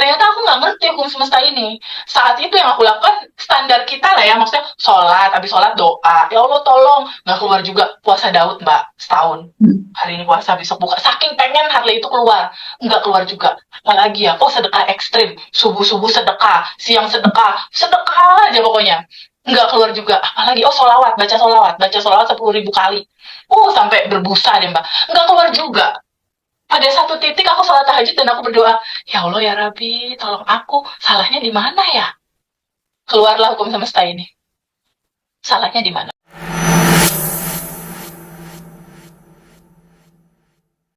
ternyata aku nggak ngerti hukum semesta ini. Saat itu yang aku lakukan standar kita lah ya, maksudnya sholat, habis sholat doa, ya Allah tolong, nggak keluar juga. Puasa Daud mbak, setahun. Hmm. Hari ini puasa, besok buka. Saking pengen Harley itu keluar, nggak keluar juga. Apalagi ya, oh sedekah ekstrim, subuh-subuh sedekah, siang sedekah, sedekah aja pokoknya. Nggak keluar juga. Apalagi, oh solawat, baca solawat 10.000 kali. Sampai berbusa deh mbak. Nggak keluar juga. Pada satu titik aku sholat tahajud dan aku berdoa, ya Allah ya Rabbi, tolong aku, salahnya di mana ya? Keluarlah hukum semesta ini. Salahnya di mana?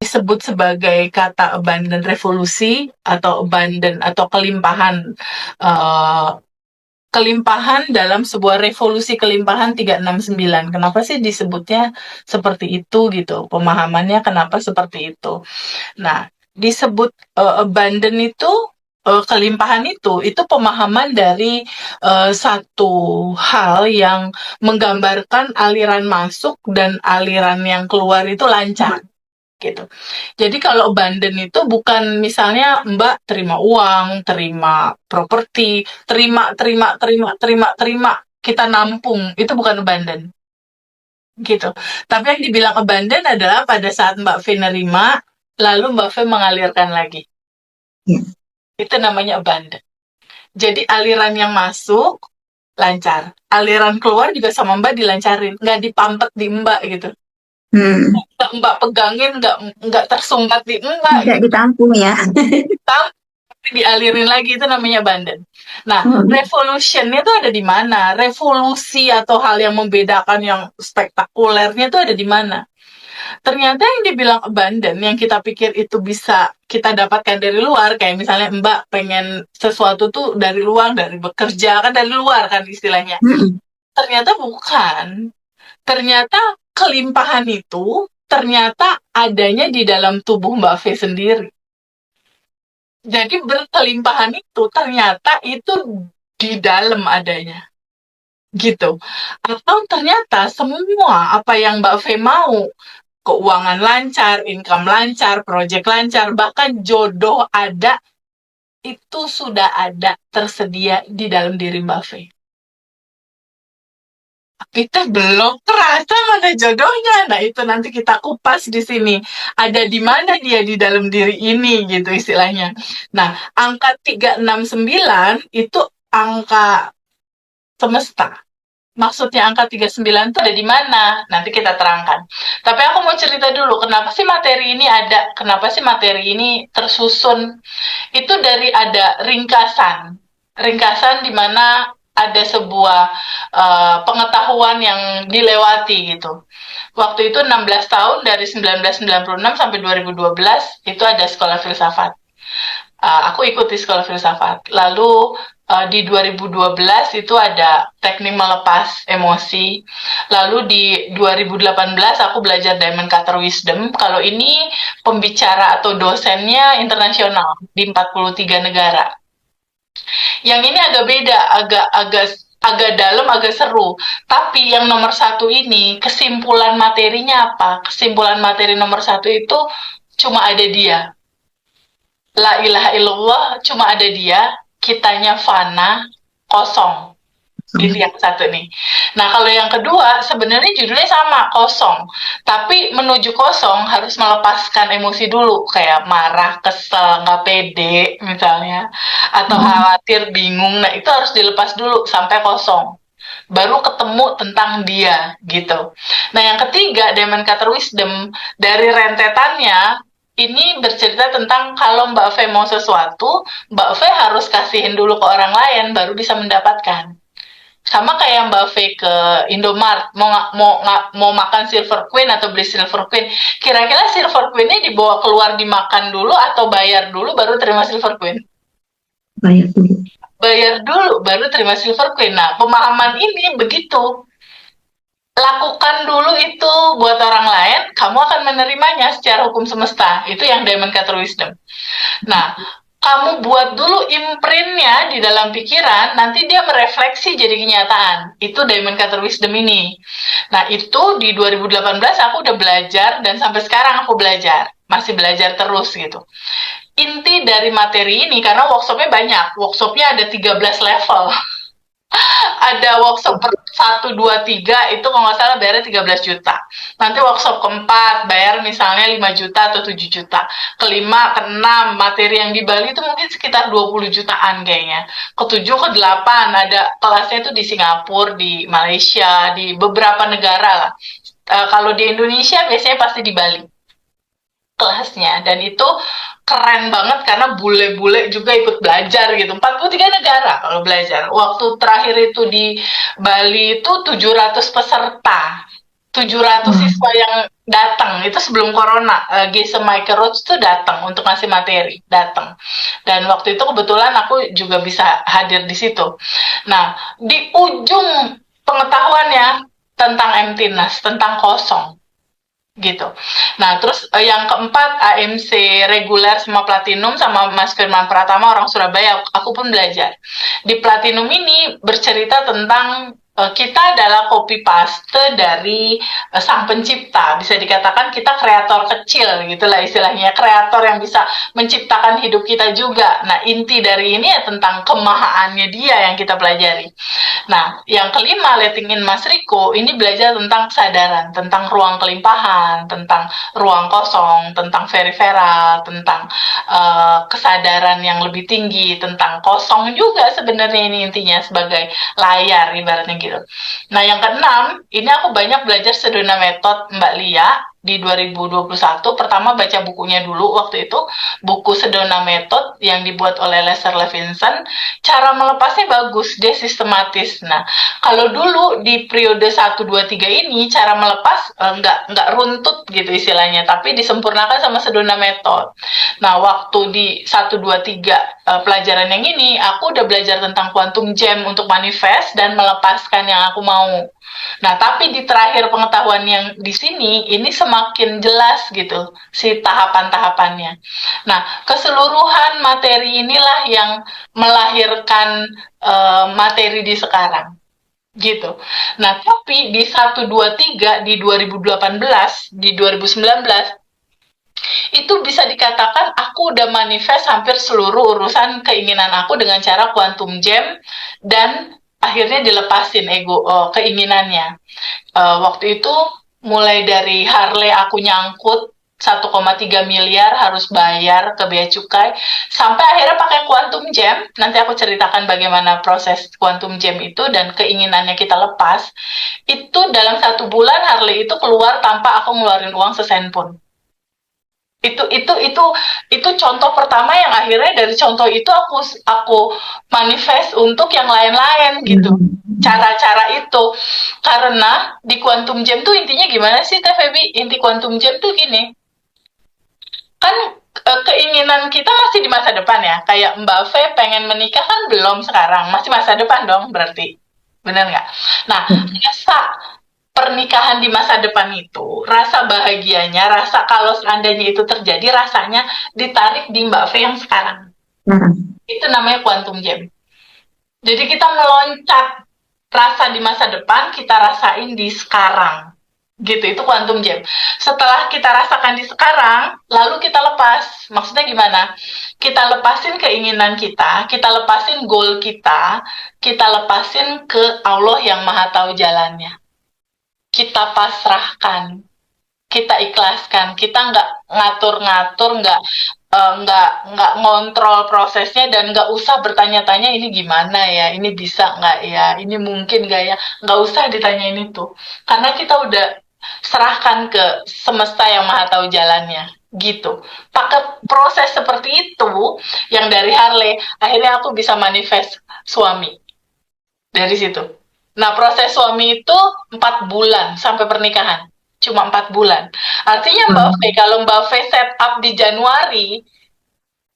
Disebut sebagai kata abundant revolusi atau abundant atau kelimpahan, uh, kelimpahan dalam sebuah revolusi kelimpahan 369. Kenapa sih disebutnya seperti itu gitu? Pemahamannya kenapa seperti itu? Nah, disebut abundant itu, kelimpahan itu pemahaman dari satu hal yang menggambarkan aliran masuk dan aliran yang keluar itu lancar gitu. Jadi kalau abundant itu bukan misalnya Mbak terima uang, terima properti, terima, kita nampung, itu bukan abundant gitu. Tapi yang dibilang abundant adalah pada saat Mbak V nerima, lalu Mbak V mengalirkan lagi. Ya. Itu namanya abundant. Jadi aliran yang masuk lancar, aliran keluar juga sama Mbak dilancarin, nggak dipampet di Mbak gitu. Hmm. Nggak Mbak pegangin, nggak tersumbat di Mbak Tidak gitu. ditampung ya. Tapi dialirin lagi, itu namanya abundant. Nah, Hmm. revolutionnya itu ada di mana? Revolusi atau hal yang membedakan yang spektakulernya itu ada di mana? Ternyata yang dibilang abundant, yang kita pikir itu bisa kita dapatkan dari luar, kayak misalnya Mbak pengen sesuatu tuh dari luar, dari bekerja, kan dari luar kan istilahnya. Hmm. Ternyata bukan. Ternyata kelimpahan itu ternyata adanya di dalam tubuh Mbak V sendiri. Jadi berkelimpahan itu ternyata itu di dalam adanya. Gitu. Atau ternyata semua apa yang Mbak V mau, keuangan lancar, income lancar, project lancar, bahkan jodoh ada, itu sudah ada tersedia di dalam diri Mbak V. Kita belum terasa mana jodohnya. Nah, itu nanti kita kupas di sini. Ada di mana dia di dalam diri ini, gitu istilahnya. Nah, angka 369 itu angka semesta. Maksudnya angka 39 itu ada di mana? Nanti kita terangkan. Tapi aku mau cerita dulu, kenapa sih materi ini ada? Kenapa sih materi ini tersusun? Itu dari ada ringkasan. Ringkasan di mana ada sebuah pengetahuan yang dilewati gitu. Waktu itu 16 tahun dari 1996 sampai 2012 itu ada sekolah filsafat. Aku ikuti sekolah filsafat. Lalu di 2012 itu ada teknik melepas emosi. Lalu di 2018 aku belajar Diamond Cutter Wisdom. Kalau ini pembicara atau dosennya internasional di 43 negara. Yang ini agak beda, agak dalam, agak seru. Tapi yang nomor satu ini, kesimpulan materinya apa? Kesimpulan materi nomor satu itu cuma ada dia. La ilaha illallah, cuma ada dia. Kitanya fana, kosong. Itu yang satu nih. Nah, kalau yang kedua, sebenarnya judulnya sama, kosong. Tapi menuju kosong harus melepaskan emosi dulu. Kayak marah, kesel, nggak pede, misalnya. Atau khawatir, bingung. Nah, itu harus dilepas dulu sampai kosong. Baru ketemu tentang dia, gitu. Nah, yang ketiga, Diamond Cutter Wisdom, dari rentetannya, ini bercerita tentang kalau Mbak V mau sesuatu, Mbak V harus kasihin dulu ke orang lain, baru bisa mendapatkan. Sama kayak Mbak V ke Indomart, mau makan Silver Queen atau beli Silver Queen, kira-kira Silver Queen-nya dibawa keluar dimakan dulu atau bayar dulu baru terima Silver Queen? Bayar dulu. Bayar dulu baru terima Silver Queen. Nah, pemahaman ini begitu. Lakukan dulu itu buat orang lain, kamu akan menerimanya secara hukum semesta. Itu yang Diamond Cutter Wisdom. Nah, kamu buat dulu imprintnya di dalam pikiran, nanti dia merefleksi jadi kenyataan. Itu Diamond Cutter Wisdom ini. Nah, itu di 2018 aku udah belajar dan sampai sekarang aku belajar. masih belajar terus gitu. Inti dari materi ini, karena workshopnya banyak, workshopnya ada 13 level. Ada workshop 1, 2, 3 itu kalau nggak salah bayarnya 13 juta. Nanti workshop keempat bayar misalnya 5 juta atau 7 juta. Kelima, keenam, materi yang di Bali itu mungkin sekitar 20 jutaan kayaknya. Ketujuh, kedelapan, ada kelasnya itu di Singapura, di Malaysia, di beberapa negara lah. Kalau di Indonesia biasanya pasti di Bali kelasnya, dan itu keren banget karena bule-bule juga ikut belajar gitu. 43 negara kalau belajar. Waktu terakhir itu di Bali itu 700 peserta. 700 siswa yang datang itu sebelum corona. Gese Michael Roach tuh datang untuk ngasih materi, datang. Dan waktu itu kebetulan aku juga bisa hadir di situ. Nah, di ujung pengetahuannya tentang MTINAS, tentang kosong gitu. Nah, terus yang keempat AMC reguler sama platinum sama Mas Firman Pratama orang Surabaya, aku pun belajar. Di platinum ini bercerita tentang kita adalah copy paste dari sang pencipta. Bisa dikatakan kita kreator kecil gitulah istilahnya, kreator yang bisa menciptakan hidup kita juga. Nah, inti dari ini ya tentang kemahaannya dia yang kita pelajari. Nah, yang kelima, letting in Mas Riko, ini belajar tentang kesadaran, tentang ruang kelimpahan, tentang ruang kosong, tentang periferal, tentang kesadaran yang lebih tinggi, tentang kosong juga sebenarnya ini intinya sebagai layar ibaratnya gitu. Nah, yang keenam, ini aku banyak belajar Sedona Method Mbak Lia di 2021. Pertama baca bukunya dulu waktu itu, buku Sedona Method yang dibuat oleh Lester Levinson. Cara melepasnya bagus, dia sistematis. Nah, kalau dulu di periode 1, 2, 3 ini cara melepas nggak runtut gitu istilahnya, tapi disempurnakan sama Sedona Method. Nah, waktu di 1, 2, 3 pelajaran yang ini, aku udah belajar tentang quantum jam untuk manifest dan melepaskan yang aku mau. Nah, tapi di terakhir pengetahuan yang di sini, ini semakin jelas gitu, si tahapan-tahapannya. Nah, keseluruhan materi inilah yang melahirkan materi di sekarang. Gitu. Nah, tapi di 1, 2, 3, di 2018, di 2019, itu bisa dikatakan aku udah manifest hampir seluruh urusan keinginan aku dengan cara quantum jam dan akhirnya dilepasin keinginannya. Waktu itu mulai dari Harley aku nyangkut 1,3 miliar harus bayar ke bea cukai sampai akhirnya pakai quantum jam. Nanti aku ceritakan bagaimana proses quantum jam itu dan keinginannya kita lepas. Itu dalam 1 bulan Harley itu keluar tanpa aku ngeluarin uang sesen pun. Itu contoh pertama yang akhirnya dari contoh itu aku manifest untuk yang lain-lain gitu. Cara-cara itu, karena di quantum jam tuh intinya gimana sih Teh Febi? Inti quantum jam tuh gini, kan keinginan kita masih di masa depan ya. Kayak Mbak Fe pengen menikah kan belum sekarang, masih masa depan dong berarti. Bener nggak? Nah, rasa pernikahan di masa depan itu, rasa bahagianya, rasa kalau seandainya itu terjadi, rasanya ditarik di Mbak Fe yang sekarang. Itu namanya quantum jam. Jadi kita meloncat rasa di masa depan, kita rasain di sekarang. Gitu, itu quantum jam. Setelah kita rasakan di sekarang, lalu kita lepas. Maksudnya gimana? Kita lepasin keinginan kita lepasin goal kita lepasin ke Allah yang Maha Tahu jalannya. Kita pasrahkan, kita ikhlaskan, kita nggak ngatur-ngatur, nggak ngontrol prosesnya dan nggak usah bertanya-tanya ini gimana ya, ini bisa nggak ya, ini mungkin nggak ya, nggak usah ditanyain itu, karena kita udah serahkan ke semesta yang Maha Tahu jalannya. Gitu. Pakai proses seperti itu yang dari Harley, akhirnya aku bisa manifest suami dari situ. Nah, proses suami itu 4 bulan sampai pernikahan. Cuma 4 bulan. Artinya Mbak Fe, kalau Mbak Fe set up di Januari,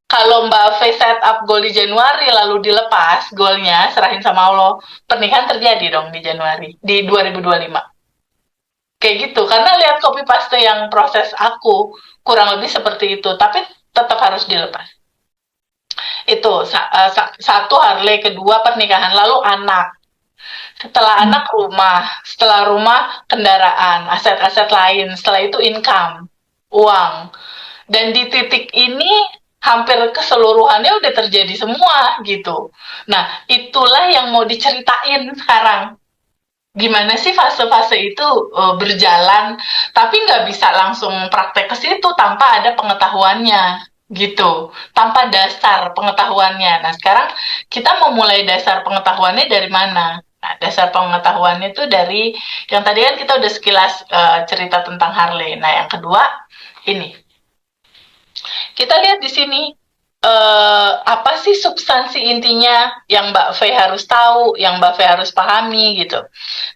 kalau Mbak Fe set up goal di Januari, lalu dilepas goalnya, serahin sama Allah, pernikahan terjadi dong di Januari, di 2025. Kayak gitu, karena lihat copy paste yang proses aku, kurang lebih seperti itu, tapi tetap harus dilepas. Itu, satu Harley, kedua pernikahan, lalu anak. Setelah anak rumah, setelah rumah kendaraan, aset-aset lain, setelah itu income, uang. Dan di titik ini hampir keseluruhannya udah terjadi semua gitu. Nah, itulah yang mau diceritain sekarang. Gimana sih fase-fase itu berjalan, tapi nggak bisa langsung praktek ke situ tanpa ada pengetahuannya gitu, tanpa dasar pengetahuannya. Nah, sekarang kita mau mulai dasar pengetahuannya dari mana? Nah, dasar pengetahuannya itu dari yang tadi kan kita udah sekilas cerita tentang Harley. Nah, yang kedua ini kita lihat di sini apa sih substansi intinya yang Mbak V harus tahu, yang Mbak V harus pahami gitu.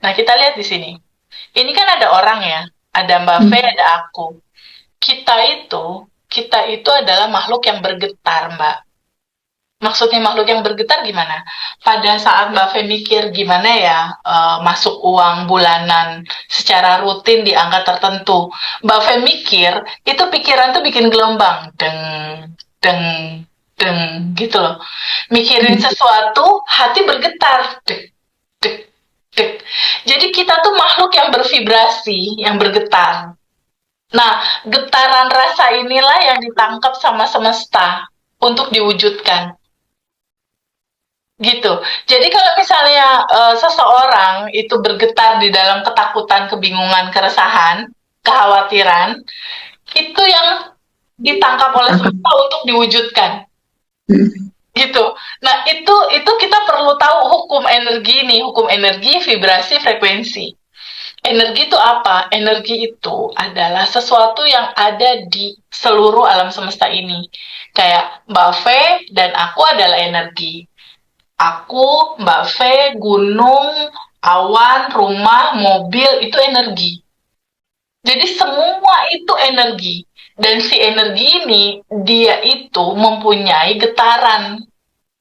Nah, kita lihat di sini. Ini kan ada orang ya, ada Mbak V, ada aku. Kita itu adalah makhluk yang bergetar, Mbak. Maksudnya makhluk yang bergetar gimana? Pada saat Mbak V mikir gimana ya masuk uang bulanan secara rutin di angka tertentu, Mbak V mikir, itu pikiran tuh bikin gelombang, deng, deng, deng, gitu loh. Mikirin sesuatu, hati bergetar, dek, dek, dek. Jadi kita tuh makhluk yang bervibrasi, yang bergetar. Nah, getaran rasa inilah yang ditangkap sama semesta untuk diwujudkan. Gitu. Jadi kalau misalnya seseorang itu bergetar di dalam ketakutan, kebingungan, keresahan, kekhawatiran, itu yang ditangkap oleh semesta untuk diwujudkan. Gitu. Nah, itu kita perlu tahu hukum energi nih, hukum energi, vibrasi, frekuensi. Energi itu apa? Energi itu adalah sesuatu yang ada di seluruh alam semesta ini. Kayak Mbak V dan aku adalah energi. Aku, Mbak V, gunung, awan, rumah, mobil, itu energi. Jadi semua itu energi. Dan si energi ini, dia itu mempunyai getaran.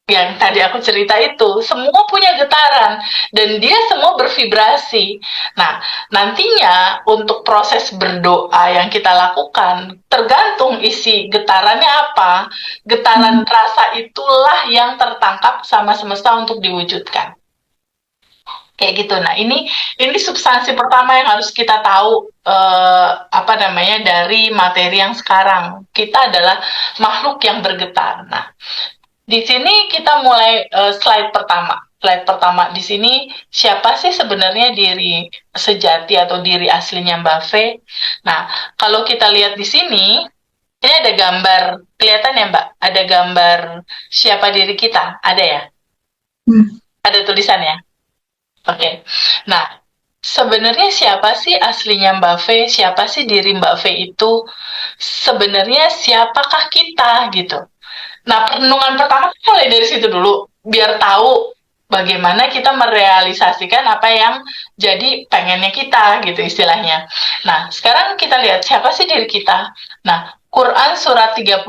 Yang tadi aku cerita itu, semua punya getaran. Dan dia semua bervibrasi. Nah, nantinya untuk proses berdoa yang kita lakukan, tergantung isi getarannya apa. Getaran rasa itulah yang tertangkap sama semesta untuk diwujudkan. Kayak gitu. Nah, ini substansi pertama yang harus kita tahu dari materi yang sekarang. Kita adalah makhluk yang bergetar. Nah, di sini kita mulai slide pertama. Slide pertama di sini, siapa sih sebenarnya diri sejati atau diri aslinya Mbak V? Nah, kalau kita lihat di sini, ini ada gambar, kelihatan ya Mbak? Ada gambar siapa diri kita? Ada ya? Ada tulisannya? Oke. Nah, sebenarnya siapa sih aslinya Mbak V? Siapa sih diri Mbak V itu? Sebenarnya siapakah kita gitu? Nah, perenungan pertama mulai dari situ dulu, biar tahu bagaimana kita merealisasikan apa yang jadi pengennya kita, gitu istilahnya. Nah, sekarang kita lihat siapa sih diri kita. Nah, Quran surat 38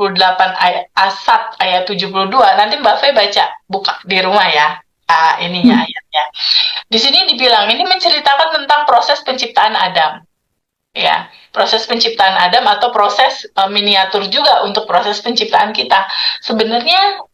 ayat Asad ayat 72, nanti Mbak Fe baca, buka di rumah ya. Ininya ayatnya. Di sini dibilang, ini menceritakan tentang proses penciptaan Adam. Ya, proses penciptaan Adam atau proses miniatur juga untuk proses penciptaan kita. Sebenarnya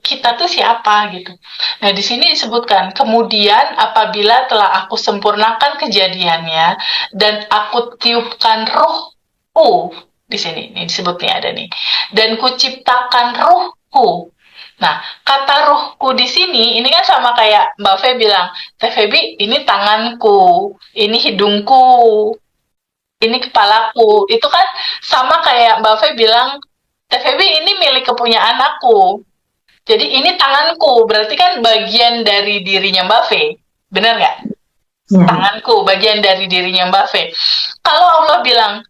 kita tuh siapa gitu. Nah, di sini disebutkan, kemudian apabila telah aku sempurnakan kejadiannya dan aku tiupkan ruhku, di sini ini disebutnya ada nih, dan kuciptakan ruhku. Nah, kata ruhku di sini, ini kan sama kayak Mbak Fe bilang, Teh Febi, ini tanganku, ini hidungku, ini kepalaku. Itu kan sama kayak Mbak Fe bilang, Teh Febi ini milik kepunyaan aku. Jadi ini tanganku, berarti kan bagian dari dirinya Mbak Fe. Benar nggak? Ya. Tanganku, bagian dari dirinya Mbak Fe. Kalau Allah bilang,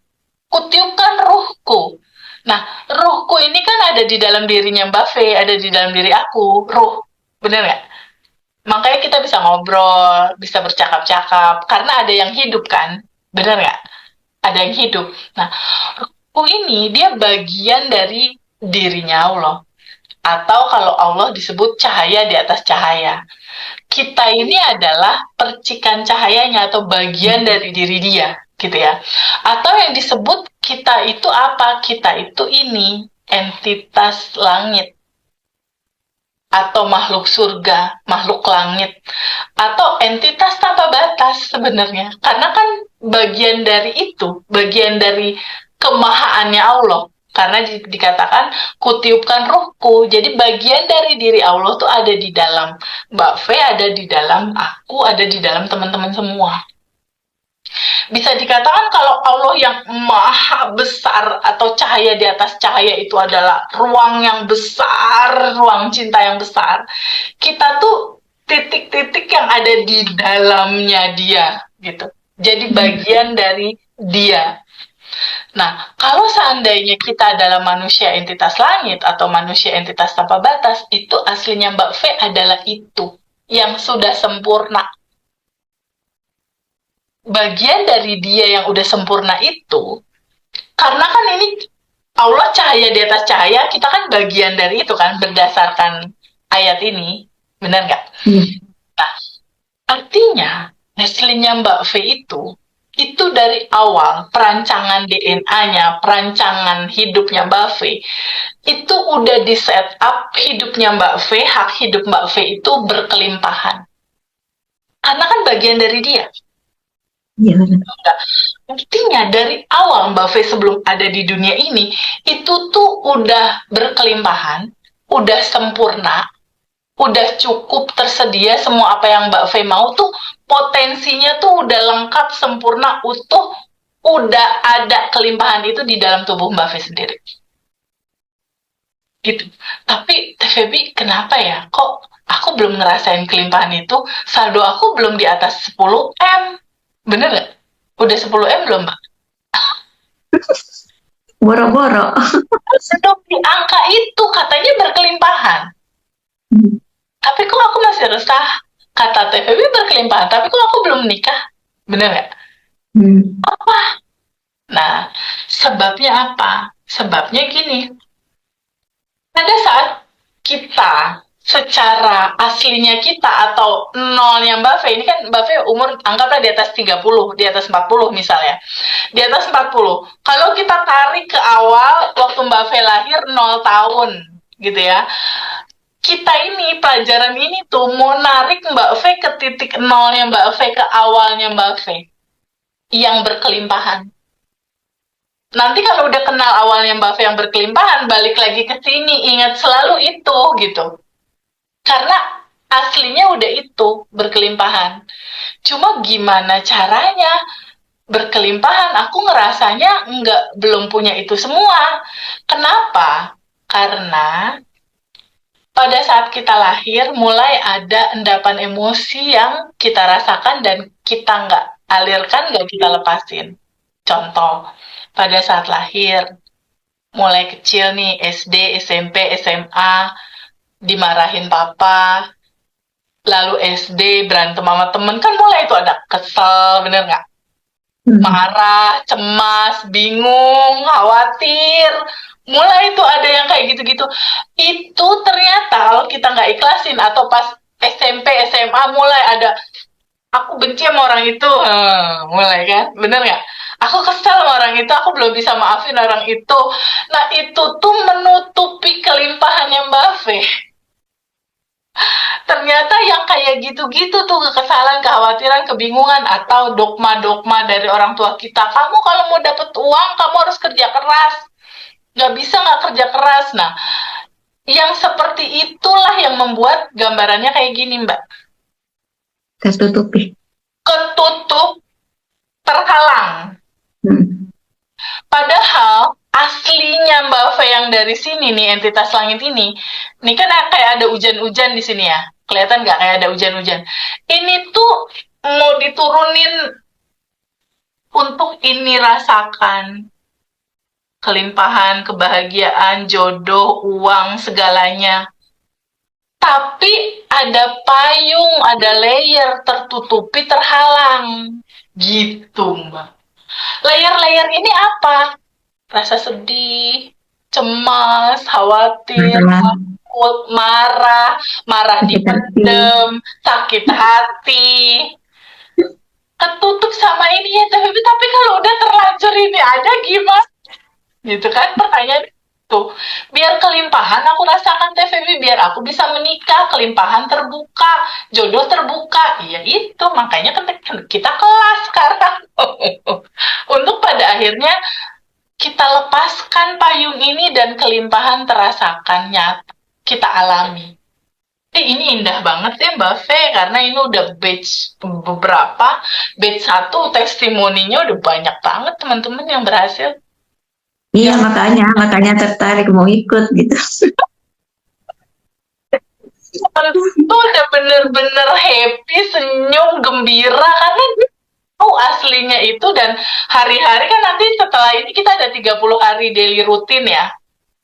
kutiupkan ruhku. Nah, ruhku ini kan ada di dalam dirinya Mbak Fe, ada di dalam diri aku, ruh. Benar nggak? Makanya kita bisa ngobrol, bisa bercakap-cakap, karena ada yang hidup kan? Benar nggak? Ada yang hidup. Nah, ruh ini dia bagian dari dirinya Allah. Atau kalau Allah disebut cahaya di atas cahaya. Kita ini adalah percikan cahayanya atau bagian dari diri dia, gitu ya. Atau yang disebut kita itu apa? Kita itu ini entitas langit atau makhluk surga, makhluk langit, atau entitas tanpa batas sebenarnya. Karena kan bagian dari itu, bagian dari kemahaannya Allah. Karena dikatakan kutiupkan ruhku. Jadi bagian dari diri Allah tuh ada di dalam Mbak V, ada di dalam aku, ada di dalam teman-teman semua. Bisa dikatakan kalau Allah yang maha besar atau cahaya di atas cahaya itu adalah ruang yang besar, ruang cinta yang besar. Kita tuh titik-titik yang ada di dalamnya dia gitu. Jadi bagian dari dia. Nah, kalau seandainya kita adalah manusia entitas langit atau manusia entitas tanpa batas, itu aslinya Mbak V adalah itu yang sudah sempurna. Bagian dari dia yang udah sempurna itu, karena kan ini Allah cahaya di atas cahaya, kita kan bagian dari itu kan, berdasarkan ayat ini. Benar nggak? Iya. Nah, artinya, aslinya Mbak V itu dari awal, perancangan DNA-nya, perancangan hidupnya Mbak V, itu udah di set up hidupnya Mbak V, hak hidup Mbak V itu berkelimpahan. Karena kan bagian dari dia. Iya benar. Enggak. Artinya dari awal Mbak V sebelum ada di dunia ini, itu tuh udah berkelimpahan, udah sempurna, udah cukup tersedia semua apa yang Mbak V mau tuh potensinya tuh udah lengkap, sempurna, utuh, udah ada kelimpahan itu di dalam tubuh Mbak V sendiri. Gitu. Tapi TVB kenapa ya? Kok aku belum ngerasain kelimpahan itu? Saldo aku belum di atas 10M. Bener nggak? Udah 10M belum, Mbak? Boro-boro. Belum di angka itu, katanya berkelimpahan. Hmm. Tapi kok aku masih resah? Kata TVB berkelimpahan, tapi kok aku belum nikah? Bener nggak? Hmm. Nah, sebabnya apa? Sebabnya gini. Pada saat kita secara aslinya kita atau nolnya Mbak V, ini kan Mbak V umur anggaplah di atas 30, di atas 40 misalnya. Di atas 40. Kalau kita tarik ke awal waktu Mbak V lahir 0 tahun gitu ya. Kita ini pelajaran ini tuh mau narik Mbak V ke titik nolnya Mbak V, ke awalnya Mbak V yang berkelimpahan. Nanti kalau udah kenal awalnya Mbak V yang berkelimpahan, balik lagi ke sini, ingat selalu itu gitu. Karena aslinya udah itu berkelimpahan. Cuma gimana caranya berkelimpahan? Aku ngerasanya belum punya itu semua. Kenapa? Karena pada saat kita lahir, mulai ada endapan emosi yang kita rasakan dan kita nggak alirkan, nggak kita lepasin. Contoh, pada saat lahir, mulai kecil nih, SD, SMP, SMA, dimarahin papa, lalu SD, berantem sama temen, kan mulai itu ada kesel, bener nggak? Marah, cemas, bingung, khawatir, mulai itu ada yang kayak gitu-gitu. Itu ternyata kalau kita nggak ikhlasin atau pas SMP, SMA mulai ada aku benci sama orang itu, mulai kan, bener nggak? Aku kesal sama orang itu, aku belum bisa maafin orang itu. Nah itu tuh menutupi kelimpahannya Mbak V. Ternyata yang kayak gitu-gitu tuh kekesalan, kekhawatiran, kebingungan atau dogma-dogma dari orang tua kita. Kamu kalau mau dapet uang, kamu harus kerja keras. Nggak bisa nggak kerja keras. Nah, yang seperti itulah yang membuat gambarannya kayak gini, Mbak. Tertutupi. Ketutup, terhalang. Padahal aslinya Mbak V yang dari sini nih, entitas langit ini kan kayak ada hujan-hujan di sini ya. Kelihatan nggak kayak ada hujan-hujan? Ini tuh mau diturunin untuk ini rasakan. Kelimpahan, kebahagiaan, jodoh, uang, segalanya. Tapi ada payung, ada layer tertutupi, terhalang. Gitu, Mbak. Layer-layer ini apa? Rasa sedih, cemas, khawatir, takut, marah dipendem, sakit hati, ketutup sama ini ya. Tapi kalau udah terlanjur ini ada gimana? Gitu kan pertanyaan itu. Biar kelimpahan aku rasakan TVB, biar aku bisa menikah, kelimpahan terbuka, jodoh terbuka. Iya itu, makanya kan kita kelas sekarang. Untuk pada akhirnya kita lepaskan payung ini dan kelimpahan terasakan nyata. Kita alami. Ini indah banget ya Mbak Fe, karena ini udah batch beberapa, batch 1 testimoninya udah banyak banget teman-teman yang berhasil. Iya, makanya tertarik mau ikut gitu. Tuh udah bener-bener happy, senyum, gembira, karena aslinya itu. Dan hari-hari kan nanti setelah ini kita ada 30 hari daily rutin ya.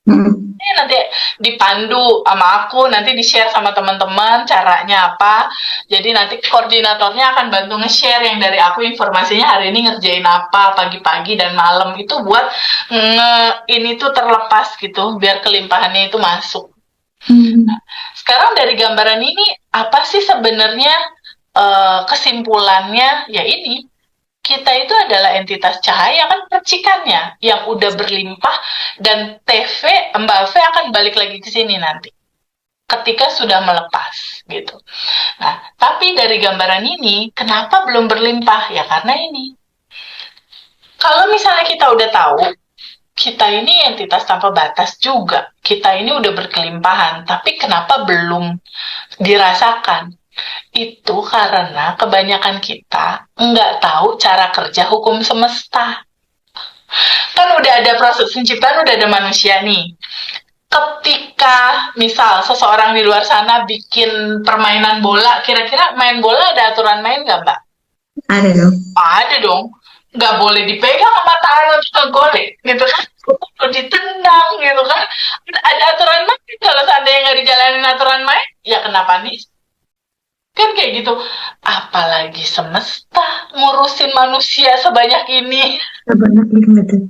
Hmm. Ini nanti dipandu sama aku, nanti di-share sama teman-teman caranya apa. Jadi nanti koordinatornya akan bantu nge-share yang dari aku informasinya hari ini ngerjain apa pagi-pagi dan malam itu buat ini tuh terlepas gitu, biar kelimpahannya itu masuk. Sekarang dari gambaran ini apa sih sebenarnya kesimpulannya? Ya ini, kita itu adalah entitas cahaya kan percikannya yang udah berlimpah, dan Mbak V akan balik lagi ke sini nanti ketika sudah melepas gitu. Nah, tapi dari gambaran ini kenapa belum berlimpah? Ya karena ini. Kalau misalnya kita udah tahu kita ini entitas tanpa batas juga, kita ini udah berkelimpahan, tapi kenapa belum dirasakan? Itu karena kebanyakan kita nggak tahu cara kerja hukum semesta. Kan udah ada proses penciptaan, udah ada manusia nih. Ketika misal seseorang di luar sana bikin permainan bola, kira-kira main bola ada aturan main nggak, Mbak? Ada dong. Ada dong. Nggak boleh dipegang sama tangan untuk ngegolek, gitu kan. Perlu ditendang, gitu kan. Ada aturan main. Kalau seandainya nggak dijalanin aturan main, ya kenapa nih? Kan kayak gitu. Apalagi semesta ngurusin manusia sebanyak ini. Sebenarnya gitu.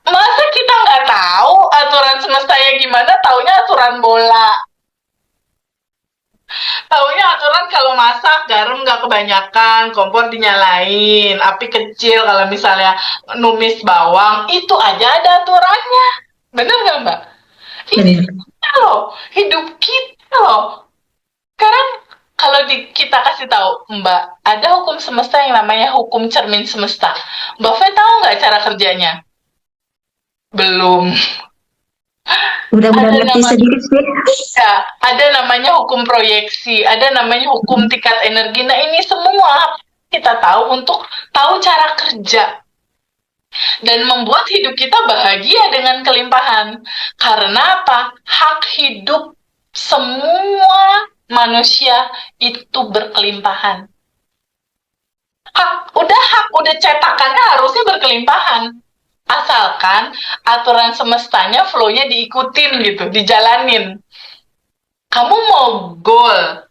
Masa kita nggak tahu aturan semestanya gimana? Taunya aturan bola. Taunya aturan kalau masak garam nggak kebanyakan, kompor dinyalain, api kecil kalau misalnya numis bawang, itu aja ada aturannya. Bener nggak Mbak? Ini kita loh, hidup kita loh. Sekarang kalau kita kasih tahu Mbak, ada hukum semesta yang namanya hukum cermin semesta. Mbak Fe tahu nggak cara kerjanya? Belum. Udah Ada ngerti nama, sedikit sih. ya, ada namanya hukum proyeksi, ada namanya hukum tingkat energi. Nah ini semua kita tahu untuk tahu cara kerja dan membuat hidup kita bahagia dengan kelimpahan. Karena apa? Hak hidup semua manusia itu berkelimpahan. Hak udah cetakannya harusnya berkelimpahan. Asalkan aturan semestanya flow-nya diikutin gitu, dijalanin. Kamu mau gol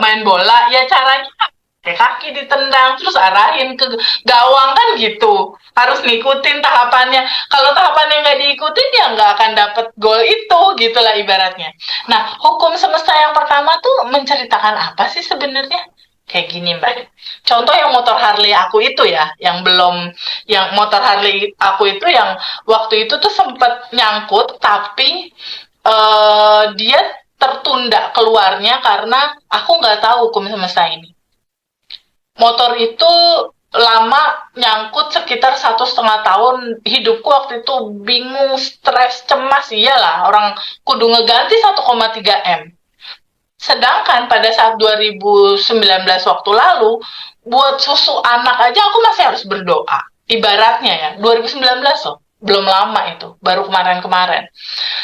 main bola, ya caranya kayak kaki ditendang terus arahin ke gawang kan gitu, harus ngikutin tahapannya. Kalau tahapannya nggak diikutin ya nggak akan dapet gol itu, gitulah ibaratnya. Nah, hukum semesta yang pertama tuh menceritakan apa sih sebenarnya? Kayak gini Mbak, contoh yang motor Harley aku itu ya, yang belum, yang motor Harley aku itu yang waktu itu tuh sempet nyangkut, tapi dia tertunda keluarnya karena aku nggak tahu hukum semesta ini. Motor itu lama nyangkut sekitar 1,5 tahun. Hidupku waktu itu bingung, stres, cemas. Iyalah, orang kudu ngeganti 1,3 M. Sedangkan pada saat 2019 waktu lalu, buat susu anak aja aku masih harus berdoa. Ibaratnya ya, 2019 loh. Belum lama itu, baru kemarin-kemarin.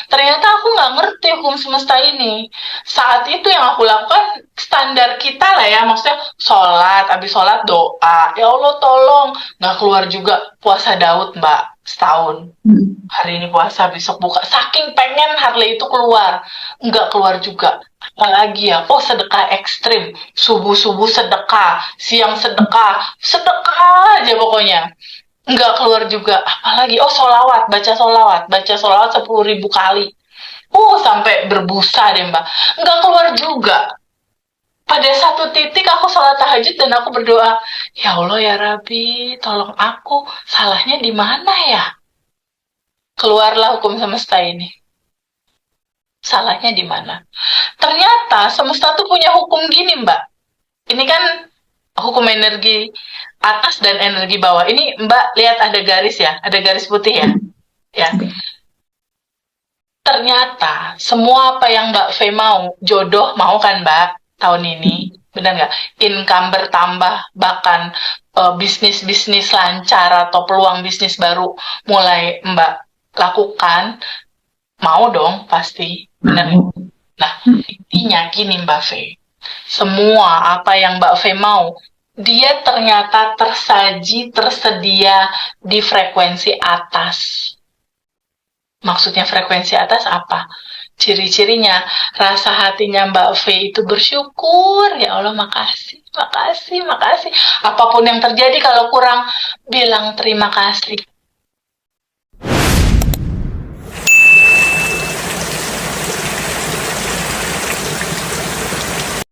Ternyata aku nggak ngerti hukum semesta ini. Saat itu yang aku lakukan standar kita lah ya, maksudnya sholat, habis sholat doa. Ya Allah tolong, nggak keluar juga puasa Daud Mbak, setahun. Hari ini puasa, besok buka. Saking pengen Harley itu keluar, nggak keluar juga. Apalagi ya, sedekah ekstrim. Subuh-subuh sedekah, siang sedekah, sedekah aja pokoknya. Nggak keluar juga. Apalagi, solawat, baca solawat 10.000 kali. Sampai berbusa deh Mbak. Nggak keluar juga. Pada satu titik aku sholat tahajud dan aku berdoa, ya Allah ya Rabbi, tolong aku, salahnya di mana ya? Keluarlah hukum semesta ini. Salahnya di mana? Ternyata semesta tuh punya hukum gini Mbak. Ini kan hukum energi atas dan energi bawah. Ini Mbak lihat ada garis ya, ada garis putih ya. Ya. Oke. Ternyata semua apa yang Mbak V mau, jodoh mau kan Mbak tahun ini, benar nggak? Income bertambah, bahkan bisnis-bisnis lancar atau peluang bisnis baru mulai Mbak lakukan, mau dong pasti, benar nggak? Nah, intinya gini Mbak V, semua apa yang Mbak V mau, dia ternyata tersedia di frekuensi atas. Maksudnya frekuensi atas apa? Ciri-cirinya, rasa hatinya Mbak V itu bersyukur. Ya Allah, makasih, makasih, makasih. Apapun yang terjadi, kalau kurang, bilang terima kasih.